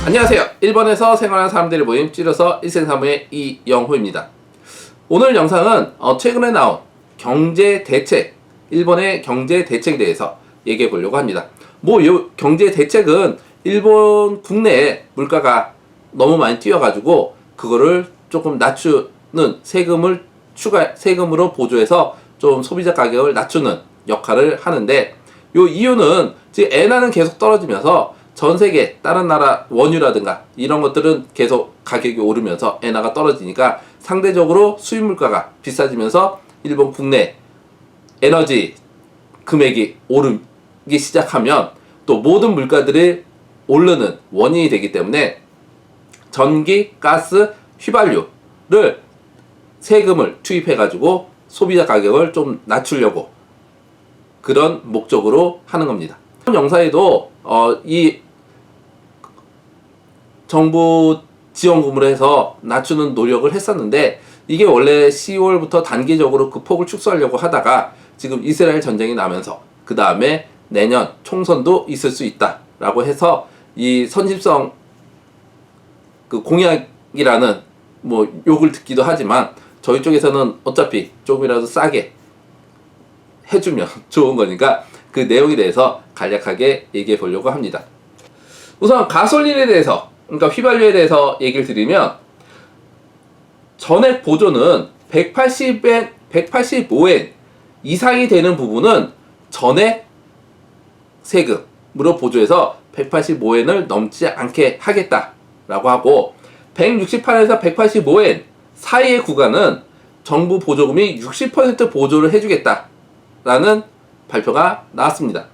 안녕하세요. 일본에서 생활하는 사람들이 모임 줄여서 일생사무의 이영호입니다. 오늘 영상은 최근에 나온 경제 대책, 일본의 경제 대책에 대해서 얘기해 보려고 합니다. 이 경제 대책은 일본 국내에 물가가 너무 많이 뛰어가지고 그거를 조금 낮추는 세금으로 보조해서 좀 소비자 가격을 낮추는 역할을 하는데, 요 이유는 지금 엔화는 계속 떨어지면서 전 세계 다른 나라 원유라든가 이런 것들은 계속 가격이 오르면서 엔화가 떨어지니까 상대적으로 수입 물가가 비싸지면서 일본 국내 에너지 금액이 오르기 시작하면 또 모든 물가들이 오르는 원인이 되기 때문에 전기, 가스, 휘발유를 세금을 투입해 가지고 소비자 가격을 좀 낮추려고 그런 목적으로 하는 겁니다. 이번 영상에도 이 정부 지원금으로 해서 낮추는 노력을 했었는데, 이게 원래 10월부터 단기적으로 그 폭을 축소하려고 하다가 지금 이스라엘 전쟁이 나면서 그 다음에 내년 총선도 있을 수 있다 라고 해서 이 선심성 그 공약이라는 욕을 듣기도 하지만 저희 쪽에서는 어차피 조금이라도 싸게 해주면 좋은 거니까 그 내용에 대해서 간략하게 얘기해 보려고 합니다. 우선 가솔린에 대해서, 그러니까 휘발유에 대해서 얘기를 드리면, 전액 보조는 185엔 이상이 되는 부분은 전액 세금으로 보조해서 185엔을 넘지 않게 하겠다라고 하고, 168에서 185엔 사이의 구간은 정부 보조금이 60% 보조를 해주겠다라는 발표가 나왔습니다.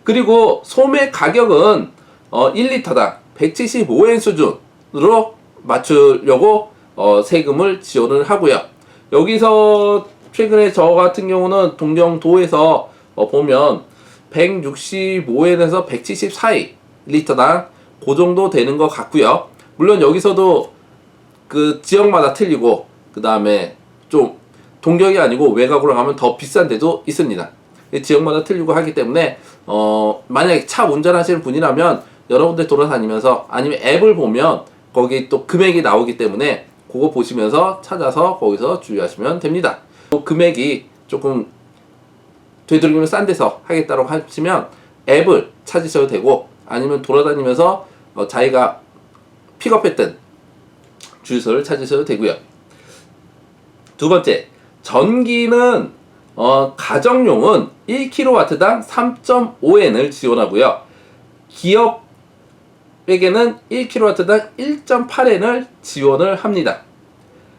그리고 소매 가격은 1리터당 175엔 수준으로 맞추려고 세금을 지원을 하고요. 여기서 최근에 저 같은 경우는 동경도에서 보면 165엔에서 170 사이 리터당 그 정도 되는 것 같고요. 물론 여기서도 그 지역마다 틀리고, 그 다음에 좀 동경이 아니고 외곽으로 가면 더 비싼 데도 있습니다. 지역마다 틀리고 하기 때문에 만약에 차 운전하시는 분이라면 여러 군데 돌아다니면서 아니면 앱을 보면 거기 또 금액이 나오기 때문에 그거 보시면서 찾아서 거기서 주의하시면 됩니다. 금액이 조금 되도록이면 싼 데서 하겠다고 하시면 앱을 찾으셔도 되고, 아니면 돌아다니면서 자기가 픽업했던 주유소를 찾으셔도 되고요. 두 번째, 전기는 가정용은 1kW당 3.5엔을 지원하고요. 기업에게는 1kW당 1.8엔을 지원을 합니다.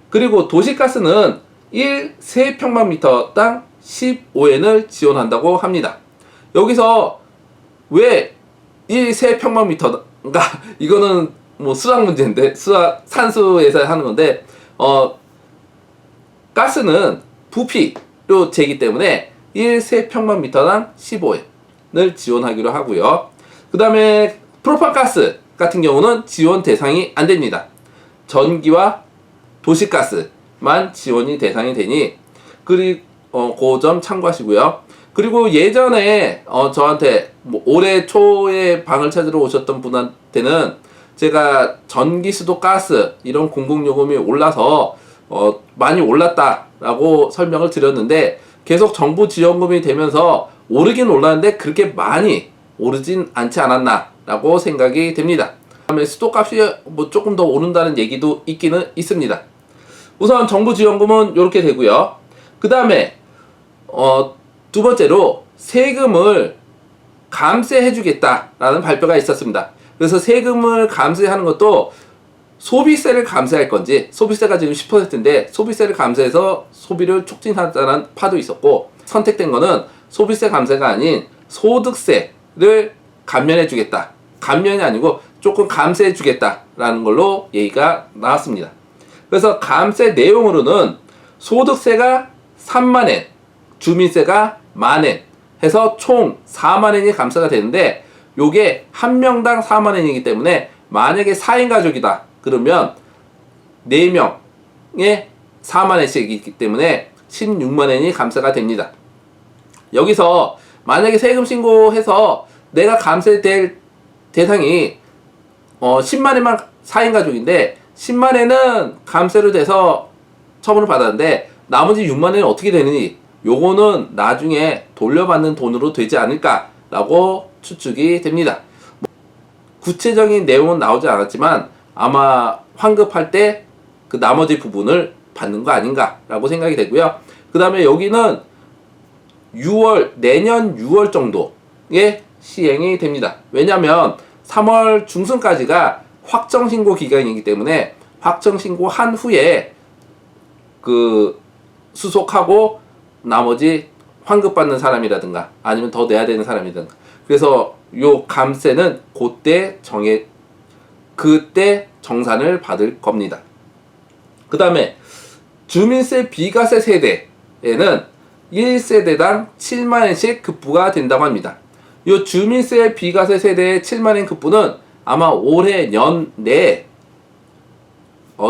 그리고 도시가스는 1세평방미터당 15엔을 지원한다고 합니다. 여기서 왜 1세평방미터가 이거는 수학 문제인데, 산수에서 하는 건데, 가스는 부피로 재기 때문에 1세평방미터당 15엔을 지원하기로 하고요. 그 다음에 프로판가스 같은 경우는 지원 대상이 안 됩니다. 전기와 도시가스만 지원이 대상이 되니, 그 점 참고하시고요. 그리고 예전에 저한테 올해 초에 방을 찾으러 오셨던 분한테는 제가 전기, 수도, 가스 이런 공공요금이 올라서 많이 올랐다라고 설명을 드렸는데, 계속 정부 지원금이 되면서 오르긴 올랐는데 그렇게 많이 오르진 않지 않았나라고 생각이 됩니다. 그다음에 수도값이 조금 더 오른다는 얘기도 있기는 있습니다. 우선 정부 지원금은 이렇게 되고요. 그 다음에 두 번째로 세금을 감세해주겠다라는 발표가 있었습니다. 그래서 세금을 감세하는 것도 소비세를 감세할 건지, 소비세가 지금 10%인데 소비세를 감세해서 소비를 촉진하자는 파도 있었고, 선택된 거는 소비세 감세가 아닌 소득세를 감면해주겠다, 감면이 아니고 조금 감세해주겠다라는 걸로 얘기가 나왔습니다. 그래서 감세 내용으로는 소득세가 3만엔, 주민세가 만엔 해서 총 4만엔이 감세가 되는데, 요게 한 명당 4만엔이기 때문에 만약에 4인 가족이다 그러면 4명에 4만엔씩이기 때문에 16만엔이 감세가 됩니다. 여기서 만약에 세금 신고해서 내가 감세될 대상이 10만엔만 4인 가족인데 10만엔은 감세로 돼서 처분을 받았는데 나머지 6만엔은 어떻게 되느니 요거는 나중에 돌려받는 돈으로 되지 않을까라고 추측이 됩니다. 구체적인 내용은 나오지 않았지만 아마 환급할 때 그 나머지 부분을 받는 거 아닌가라고 생각이 되고요. 그 다음에 여기는 내년 6월 정도에 시행이 됩니다. 왜냐하면 3월 중순까지가 확정신고 기간이기 때문에 확정신고한 후에 그 수속하고 나머지 환급받는 사람이라든가 아니면 더 내야 되는 사람이라든가 그래서 요 감세는 그때 정산을 받을 겁니다. 그 다음에 주민세 비과세 세대에는 1세대당 7만원씩 급부가 된다고 합니다. 이 주민세 비과세 세대의 7만원 급부는 아마 올해 연내에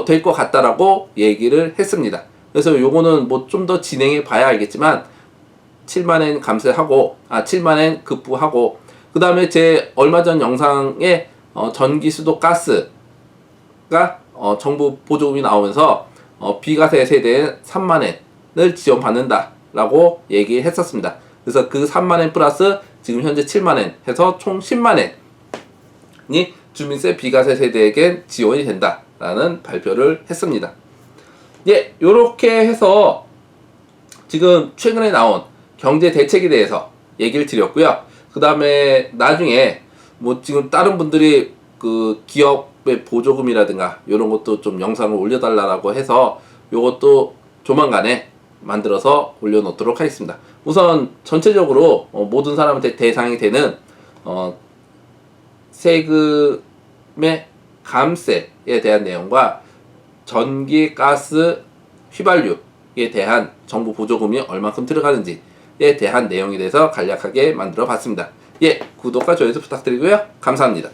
될 것 같다라고 얘기를 했습니다. 그래서 요거는 뭐 좀 더 진행해 봐야 알겠지만 7만원 감세하고 7만원 급부하고 그 다음에 제 얼마 전 영상에 전기, 수도, 가스가 정부 보조금이 나오면서 비과세 세대에 3만원을 지원받는다 라고 얘기했었습니다. 그래서 그 3만원 플러스 지금 현재 7만원 해서 총 10만원이 주민세 비과세 세대에게 지원이 된다 라는 발표를 했습니다. 예, 요렇게 해서 지금 최근에 나온 경제 대책에 대해서 얘기를 드렸고요. 그 다음에 나중에 뭐 지금 다른 분들이 그 기업의 보조금이라든가 이런 것도 좀 영상을 올려달라고 해서 요것도 조만간에 만들어서 올려놓도록 하겠습니다. 우선 전체적으로 모든 사람한테 대상이 되는 세금의 감세에 대한 내용과 전기, 가스, 휘발유에 대한 정부 보조금이 얼마큼 들어가는지에 대한 내용에 대해서 간략하게 만들어 봤습니다. 예, 구독과 좋아요 부탁드리고요. 감사합니다.